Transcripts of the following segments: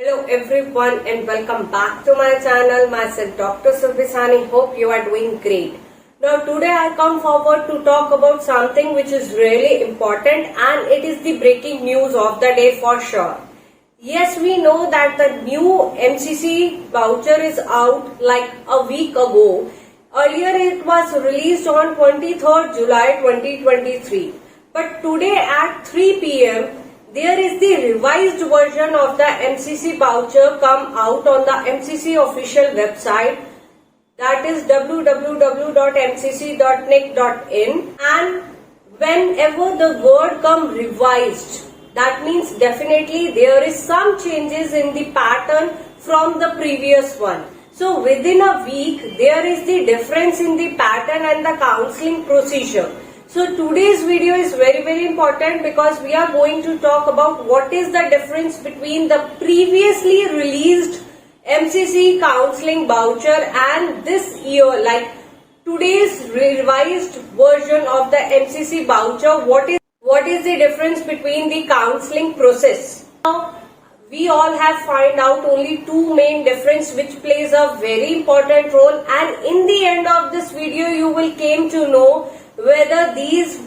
Hello everyone and welcome back to my channel. Myself Dr. Subhisani. Hope you are doing great. Now today I come forward to talk about something which is really important, and it is the breaking news of the day for sure. Yes, we know that the new MCC voucher is out like a week ago. Earlier it was released on 23rd July 2023. But today at 3 p.m. there is the revised version of the MCC voucher come out on the MCC official website, that is www.mcc.nic.in, and whenever the word come revised, that means definitely there is some changes in the pattern from the previous one. So within a week there is the difference in the pattern and the counseling procedure. So today's video is very important because we are going to talk about what is the difference between the previously released MCC counseling voucher and this year, like today's revised version of the MCC voucher. What is the difference between the counseling process? Now, we all have find out only two main difference which plays a very important role, and in the end of this video you will came to know whether these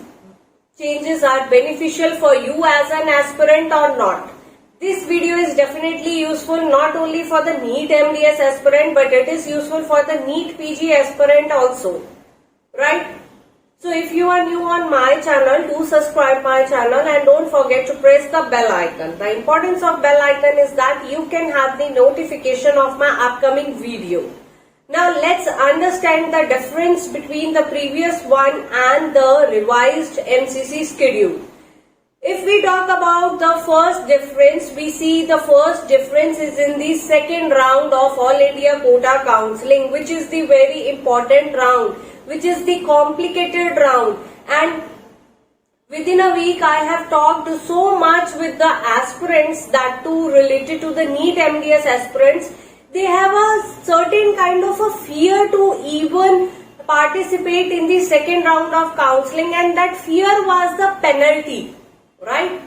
changes are beneficial for you as an aspirant or not. This video is definitely useful not only for the NEET MDS aspirant, but it is useful for the NEET PG aspirant also, right? So if you are new on my channel, do subscribe my channel and don't forget to press the bell icon. The importance of bell icon is that you can have the notification of my upcoming video. Now let's understand the difference between the previous one and the revised MCC schedule. If we talk about the first difference, we see the first difference is in the second round of All India Quota Counselling, which is the very important round, which is the complicated round. And within a week I have talked so much with the aspirants, that too related to the NEET MDS aspirants. They have a certain kind of a fear to even participate in the second round of counseling, and that fear was the penalty, right?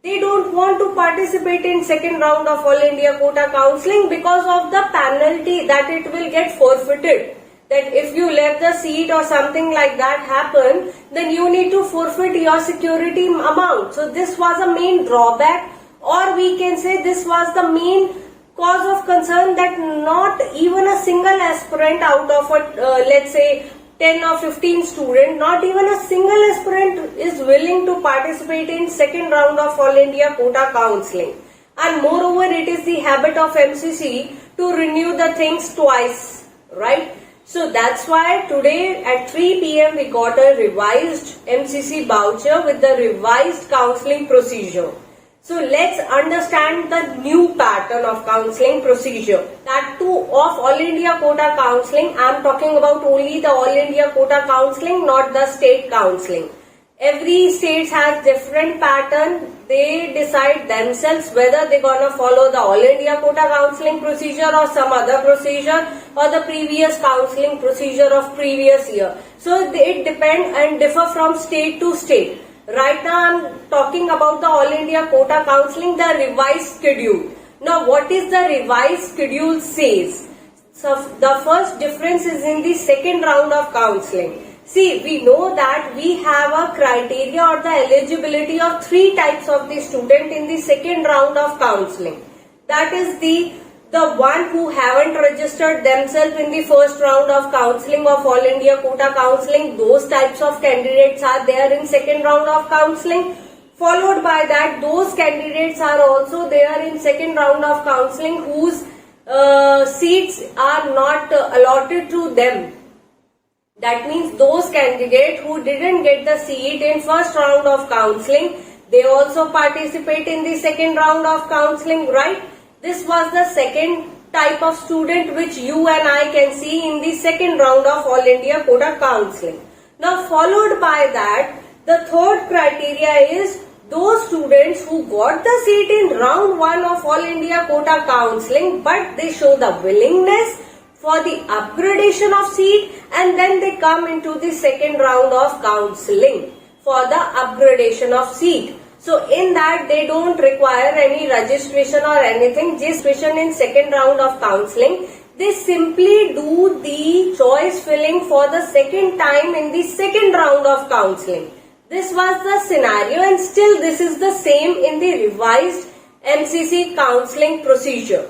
They don't want to participate in second round of All India Quota Counselling because of the penalty that it will get forfeited. That if you left the seat or something like that happen, then you need to forfeit your security amount. So this was a main drawback, or we can say this was the main cause of concern, that not even a single aspirant out of a let's say 10 or 15 student, not even a single aspirant is willing to participate in second round of All India Quota Counselling. And moreover, it is the habit of MCC to renew the things twice, right? So that's why today at 3 p.m. we got a revised MCC voucher with the revised counselling procedure. So let's understand the new pattern of counselling procedure. That too of All India Quota Counselling. I am talking about only the All India Quota Counselling, not the state counselling. Every state has different pattern. They decide themselves whether they're gonna follow the All India Quota Counselling procedure or some other procedure, or the previous counselling procedure of previous year. So it depends and differ from state to state. Right now I am talking about the All India Quota Counselling, the revised schedule. Now what is the revised schedule says? So the first difference is in the second round of counselling. See, we know that we have a criteria or the eligibility of three types of the student in the second round of counselling. That is the one who haven't registered themselves in the first round of counselling of All India Quota Counselling. Those types of candidates are there in second round of counselling. Followed by that, those candidates are also there in second round of counselling whose seats are not allotted to them. That means those candidates who didn't get the seat in first round of counselling, they also participate in the second round of counselling, right? This was the second type of student which you and I can see in the second round of All India Quota Counselling. Now followed by that, the third criteria is those students who got the seat in round 1 of All India Quota Counselling, but they show the willingness for the upgradation of seat, and then they come into the second round of counselling for the upgradation of seat. So in that they don't require any registration or anything. Just registration in second round of counseling. They simply do the choice filling for the second time in the second round of counseling. This was the scenario, and still this is the same in the revised MCC counseling procedure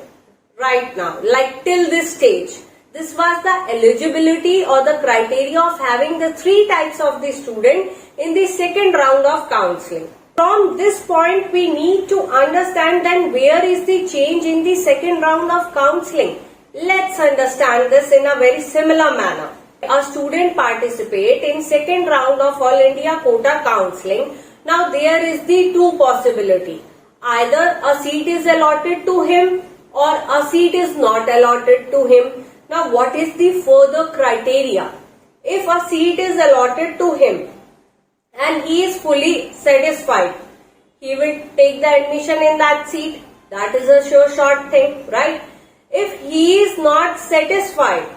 right now, like till this stage. This was the eligibility or the criteria of having the three types of the student in the second round of counseling. From this point, we need to understand then where is the change in the second round of counseling. Let's understand this in a very similar manner. A student participate in second round of All India Quota Counseling. Now there is the two possibility. Either a seat is allotted to him or a seat is not allotted to him. Now what is the further criteria? If a seat is allotted to him and he is fully satisfied, he will take the admission in that seat. That is a sure short thing, right? If he is not satisfied,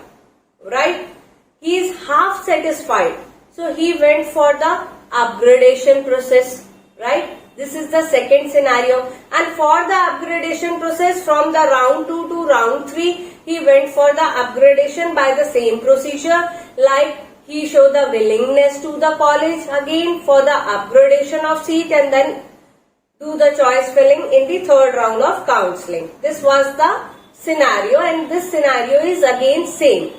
right? He is half satisfied. So he went for the upgradation process, right? This is the second scenario. And for the upgradation process from the round 2 to round 3, he went for the upgradation by the same procedure, like he showed the willingness to the college again for the upgradation of seat and then do the choice filling in the third round of counseling. This was the scenario, and this scenario is again same.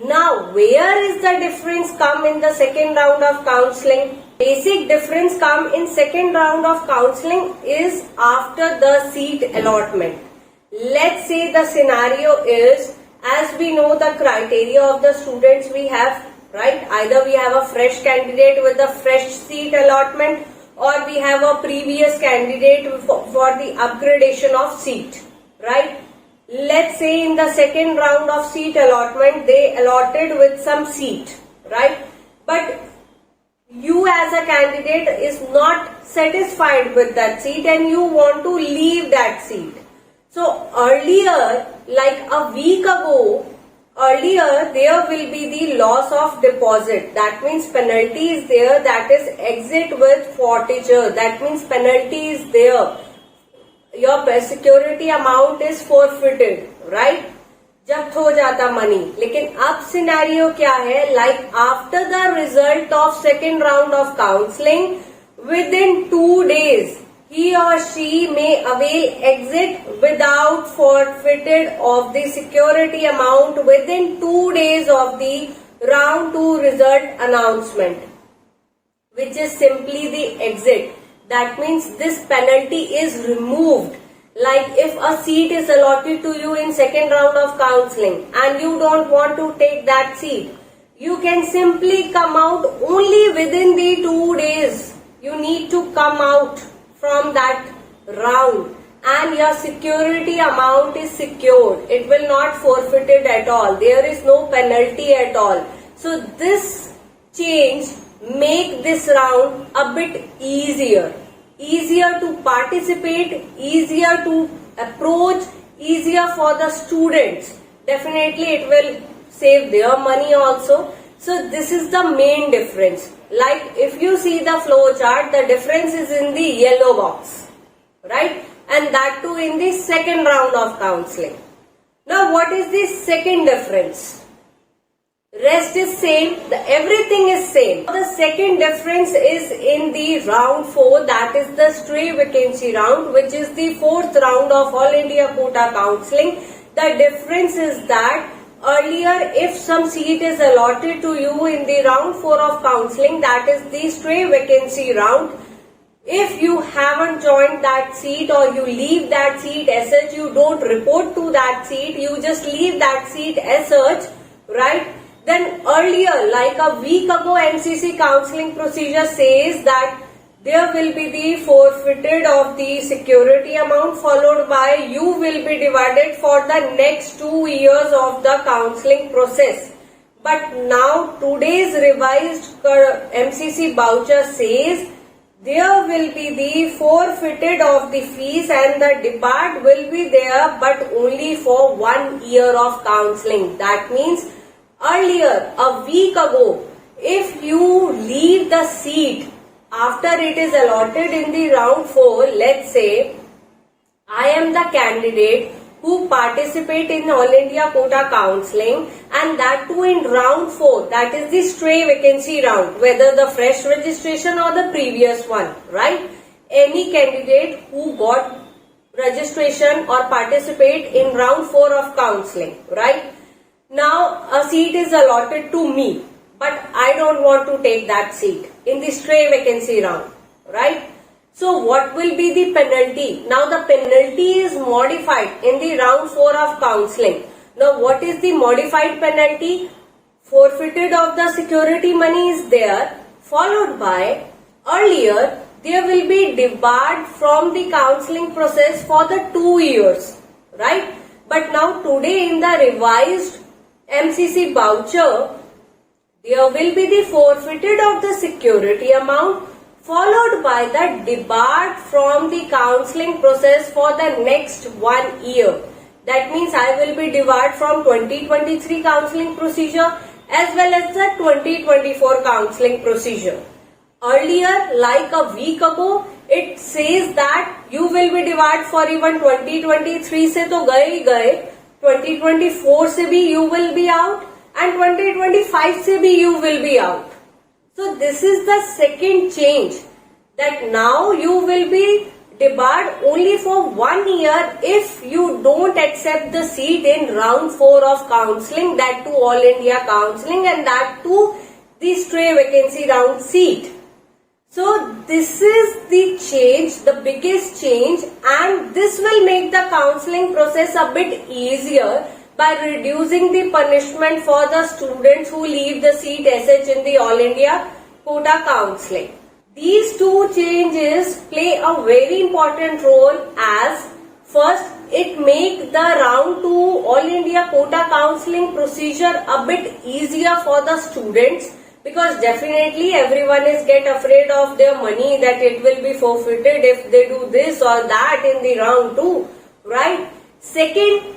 Now, where is the difference come in the second round of counseling? Basic difference come in second round of counseling is after the seat allotment. Let's say the scenario is, as we know the criteria of the students we have, right? Either we have a fresh candidate with a fresh seat allotment, or we have a previous candidate for the upgradation of seat, right? Let's say in the second round of seat allotment, they allotted with some seat, right? But you as a candidate is not satisfied with that seat and you want to leave that seat. So earlier, like a week ago, there will be the loss of deposit. That means penalty is there, that is exit with forfeiture. That means penalty is there. Your security amount is forfeited, right? जब्त हो जाता money. लेकिन अब scenario क्या है? Like after the result of second round of counseling, within 2 days, he or she may avail exit without forfeited of the security amount within 2 days of the round 2 result announcement, which is simply the exit. That means this penalty is removed. Like if a seat is allotted to you in second round of counseling and you don't want to take that seat, you can simply come out only within the 2 days. You need to come out from that round and your security amount is secured. It will not forfeited at all. There is no penalty at all. So this change make this round a bit easier. Easier to participate, easier to approach, easier for the students. Definitely it will save their money also. So this is the main difference. Like if you see the flow chart, the difference is in the yellow box, right? And that too in the second round of counseling. Now what is the second difference? Rest is same, everything is same. The second difference is in the round 4, that is the stray vacancy round, which is the fourth round of All India Quota Counseling. The difference is that earlier if some seat is allotted to you in the round 4 of counseling, that is the stray vacancy round. If you haven't joined that seat or you leave that seat as such, you don't report to that seat, you just leave that seat as such, right? Then earlier, like a week ago, MCC counseling procedure says that there will be the forfeited of the security amount, followed by you will be divided for the next 2 years of the counseling process. But now today's revised MCC voucher says there will be the forfeited of the fees and the depart will be there, but only for 1 year of counseling. That means earlier, a week ago, if you leave the seat after it is allotted in the round 4, let's say I am the candidate who participate in All India Quota Counselling, and that too in round 4, that is the stray vacancy round, whether the fresh registration or the previous one, right? Any candidate who got registration or participate in round 4 of counselling, right? Now a seat is allotted to me, but I don't want to take that seat in the stray vacancy round, right? So what will be the penalty? Now the penalty is modified in the round 4 of counselling. Now what is the modified penalty? Forfeited of the security money is there, followed by earlier there will be debarred from the counselling process for the 2 years, right? But now today in the revised MCC voucher, there will be the forfeited of the security amount followed by the debarred from the counselling process for the next 1 year. That means I will be debarred from 2023 counselling procedure as well as the 2024 counselling procedure. Earlier, like a week ago, it says that you will be debarred for even 2023 से तो गए ही गए, 2024 से भी you will be out and 2025 से भी you will be out. So this is the second change, that now you will be debarred only for 1 year if you don't accept the seat in round 4 of counselling, that too All India counselling, and that too the stray vacancy round seat. So this is the change, the biggest change, and this will make the counselling process a bit easier by reducing the punishment for the students who leave the seat SH in the All India Quota Counselling. These two changes play a very important role, as first it make the round 2 All India Quota Counselling procedure a bit easier for the students, because definitely everyone is get afraid of their money, that it will be forfeited if they do this or that in the round 2, right? Second,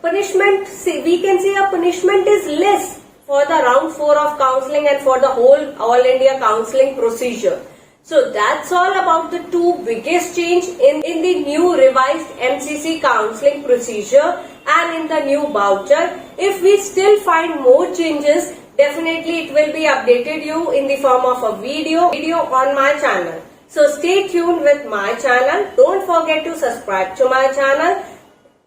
punishment, we can say a punishment is less for the round 4 of counselling and for the whole All India counselling procedure. So that's all about the two biggest change in the new revised MCC counselling procedure and in the new voucher. If we still find more changes, definitely it will be updated you in the form of a video on my channel. So stay tuned with my channel. Don't forget to subscribe to my channel.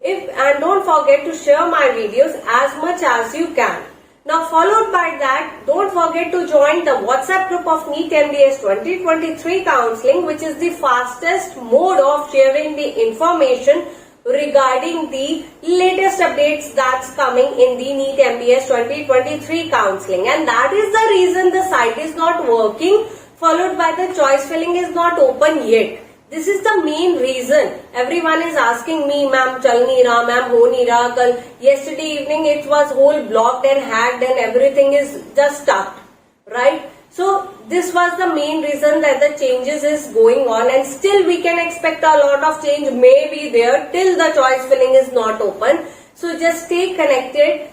And don't forget to share my videos as much as you can. Now followed by that, don't forget to join the WhatsApp group of NEET MDS 2023 counselling, which is the fastest mode of sharing the information regarding the latest updates that's coming in the NEET MDS 2023 counselling. And that is the reason the site is not working, followed by the choice filling is not open yet. This is the main reason. Everyone is asking me, ma'am, chal nahi raha, ma'am, ho nahi raha. Kal, yesterday evening it was whole blocked and hacked and everything is just stuck, right? So this was the main reason that the changes is going on, and still we can expect a lot of change may be there till the choice filling is not open. So just stay connected,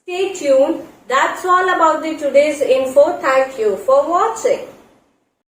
stay tuned. That's all about the today's info. Thank you for watching.